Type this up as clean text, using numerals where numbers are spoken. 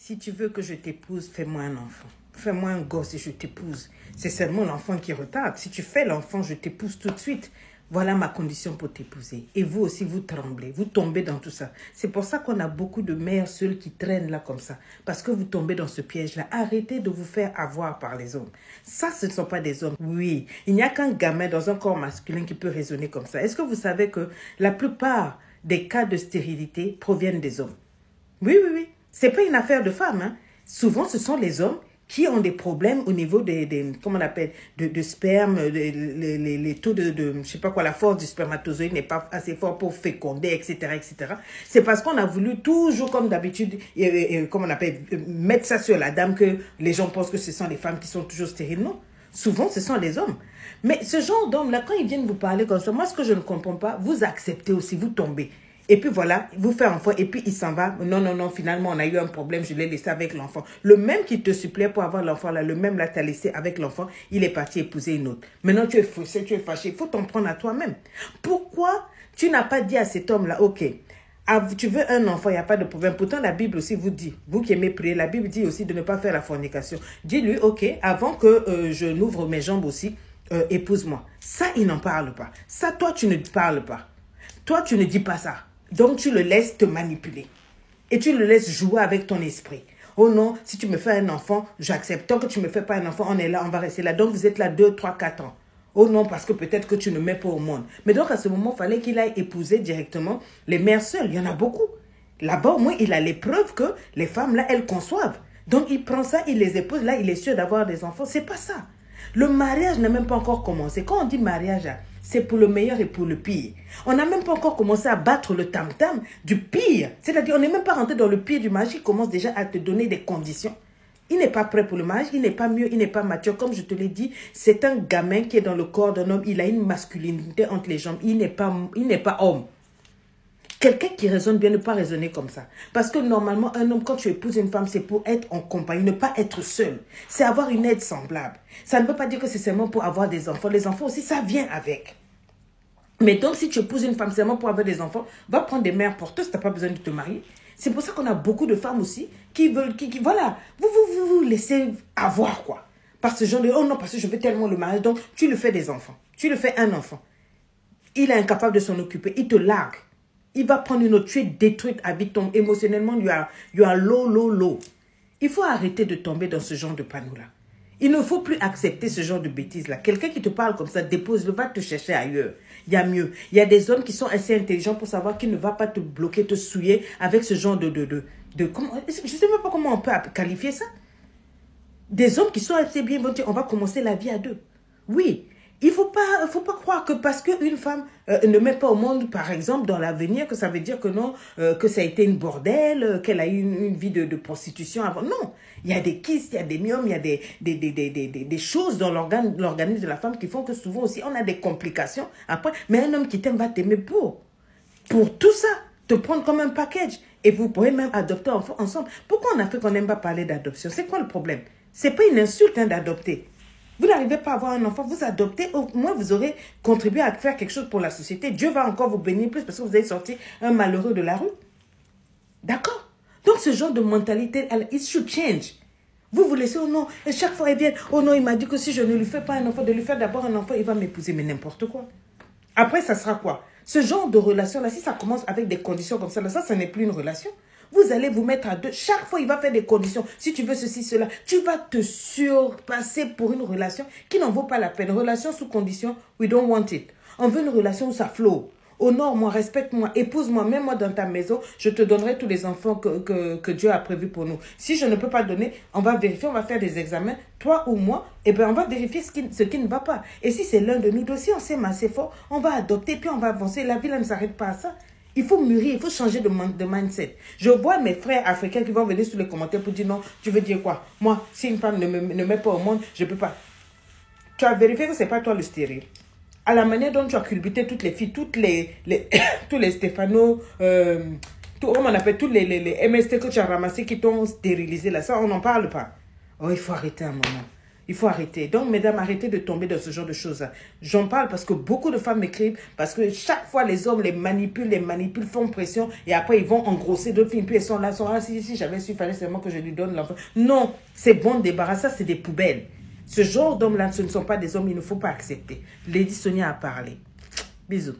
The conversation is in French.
Si tu veux que je t'épouse, fais-moi un enfant. Fais-moi un gosse et je t'épouse. C'est seulement l'enfant qui retarde. Si tu fais l'enfant, je t'épouse tout de suite. Voilà ma condition pour t'épouser. Et vous aussi, vous tremblez. Vous tombez dans tout ça. C'est pour ça qu'on a beaucoup de mères seules qui traînent là comme ça. Parce que vous tombez dans ce piège-là. Arrêtez de vous faire avoir par les hommes. Ça, ce ne sont pas des hommes. Oui, il n'y a qu'un gamin dans un corps masculin qui peut raisonner comme ça. Est-ce que vous savez que la plupart des cas de stérilité proviennent des hommes? Oui, oui, oui. C'est pas une affaire de femmes. Hein. Souvent, ce sont les hommes qui ont des problèmes au niveau comment on appelle, de sperme, les taux je sais pas quoi, la force du spermatozoïde n'est pas assez fort pour féconder, etc., etc. C'est parce qu'on a voulu toujours, comme d'habitude, comment on appelle, mettre ça sur la dame que les gens pensent que ce sont les femmes qui sont toujours stériles. Non. Souvent, ce sont les hommes. Mais ce genre d'hommes-là, quand ils viennent vous parler comme ça, moi, ce que je ne comprends pas, vous acceptez aussi, vous tombez. Et puis voilà, vous faites enfant et puis il s'en va. Non, non, non, finalement, on a eu un problème, je l'ai laissé avec l'enfant. Le même qui te supplée pour avoir l'enfant là, le même là, t'as laissé avec l'enfant, il est parti épouser une autre. Maintenant, tu es faussé, tu es fâché. Il faut t'en prendre à toi-même. Pourquoi tu n'as pas dit à cet homme-là, ok, tu veux un enfant, il n'y a pas de problème. Pourtant, la Bible aussi vous dit, vous qui aimez prier, la Bible dit aussi de ne pas faire la fornication. Dis-lui, ok, avant que je n'ouvre mes jambes aussi, épouse-moi. Ça, il n'en parle pas. Ça, toi, tu ne parles pas. Toi, tu ne dis pas ça. Donc, tu le laisses te manipuler. Et tu le laisses jouer avec ton esprit. Oh non, si tu me fais un enfant, j'accepte. Tant que tu ne me fais pas un enfant, on est là, on va rester là. Donc, vous êtes là 2, 3, 4 ans. Oh non, parce que peut-être que tu ne mets pas au monde. Mais donc, à ce moment, il fallait qu'il aille épouser directement les mères seules. Il y en a beaucoup. Là-bas, au moins, il a les preuves que les femmes, là, elles conçoivent. Donc, il prend ça, il les épouse. Là, il est sûr d'avoir des enfants. C'est pas ça. Le mariage n'a même pas encore commencé. Quand on dit mariage, c'est pour le meilleur et pour le pire. On n'a même pas encore commencé à battre le tam-tam du pire. C'est-à-dire, on n'est même pas rentré dans le pire du mariage. Il commence déjà à te donner des conditions. Il n'est pas prêt pour le mariage, il n'est pas mieux, il n'est pas mature. Comme je te l'ai dit, c'est un gamin qui est dans le corps d'un homme. Il a une masculinité entre les jambes. Il n'est pas homme. Quelqu'un qui raisonne bien ne pas raisonner comme ça. Parce que normalement, un homme, quand tu épouses une femme, c'est pour être en compagnie, ne pas être seul. C'est avoir une aide semblable. Ça ne veut pas dire que c'est seulement pour avoir des enfants. Les enfants aussi, ça vient avec. Mais donc, si tu épouses une femme seulement pour avoir des enfants, va prendre des mères porteuses, tu n'as pas besoin de te marier. C'est pour ça qu'on a beaucoup de femmes aussi qui veulent, voilà, vous laissez avoir quoi. Par ce genre de, oh non, parce que je veux tellement le mariage. Donc, tu lui fais des enfants. Tu lui fais un enfant. Il est incapable de s'en occuper. Il te largue. Il va prendre une autre, tu es détruite à vie, émotionnellement, you are low. Il faut arrêter de tomber dans ce genre de panneau-là. Il ne faut plus accepter ce genre de bêtises-là. Quelqu'un qui te parle comme ça, dépose-le, va te chercher ailleurs. Il y a mieux. Il y a des hommes qui sont assez intelligents pour savoir qu'il ne va pas te bloquer, te souiller avec ce genre de je ne sais même pas comment on peut qualifier ça. Des hommes qui sont assez bien, vont dire, on va commencer la vie à deux. Oui. Il ne faut pas croire que parce qu'une femme ne met pas au monde, par exemple, dans l'avenir, que ça veut dire que non, que ça a été une bordelle, qu'elle a eu une vie de prostitution avant. Non, il y a des kystes, il y a des myomes, il y a des choses dans l'organisme de la femme qui font que souvent aussi on a des complications après. Mais un homme qui t'aime va t'aimer pour tout ça, te prendre comme un package. Et vous pourrez même adopter un enfant ensemble. Pourquoi on a fait qu'on n'aime pas parler d'adoption? C'est quoi le problème? C'est pas une insulte d'adopter. Vous n'arrivez pas à avoir un enfant, vous adoptez, au moins vous aurez contribué à faire quelque chose pour la société. Dieu va encore vous bénir plus parce que vous avez sorti un malheureux de la rue. D'accord? Donc ce genre de mentalité, it should change. Vous laissez, oh non, et chaque fois il vient, oh non, il m'a dit que si je ne lui fais pas un enfant, de lui faire d'abord un enfant, il va m'épouser, mais n'importe quoi. Après, ça sera quoi? Ce genre de relation-là, si ça commence avec des conditions comme ça, là, ça n'est plus une relation. Vous allez vous mettre à deux. Chaque fois, il va faire des conditions. Si tu veux ceci, cela, tu vas te surpasser pour une relation qui n'en vaut pas la peine. Relation sous condition, we don't want it. On veut une relation où ça flow. Honore-moi, respecte-moi, épouse-moi, mets-moi dans ta maison. Je te donnerai tous les enfants que Dieu a prévus pour nous. Si je ne peux pas donner, on va vérifier, on va faire des examens, toi ou moi, et bien on va vérifier ce qui ne va pas. Et si c'est l'un de nous deux, si on s'aime assez fort, on va adopter, puis on va avancer. La vie, là, ne s'arrête pas à ça. Il faut mûrir, il faut changer de mindset. Je vois mes frères africains qui vont venir sur les commentaires pour dire non, tu veux dire quoi? Moi, si une femme ne met pas au monde, je ne peux pas. Tu as vérifié que ce n'est pas toi le stérile. À la manière dont tu as culbuté toutes les filles, tous les Stéphano, comment on appelle, tous les MST que tu as ramassés qui t'ont stérilisé là, ça, on n'en parle pas. Oh, il faut arrêter un moment. Il faut arrêter. Donc, mesdames, arrêtez de tomber dans ce genre de choses. J'en parle parce que beaucoup de femmes m'écrivent, parce que chaque fois, les hommes les manipulent, font pression, et après, ils vont engrosser d'autres filles, puis elles sont là, si j'avais su, il fallait seulement que je lui donne l'enfant. Non, c'est bon, débarrasse, ça, c'est des poubelles. Ce genre d'hommes-là, ce ne sont pas des hommes, il ne faut pas accepter. Lady Sonia a parlé. Bisous.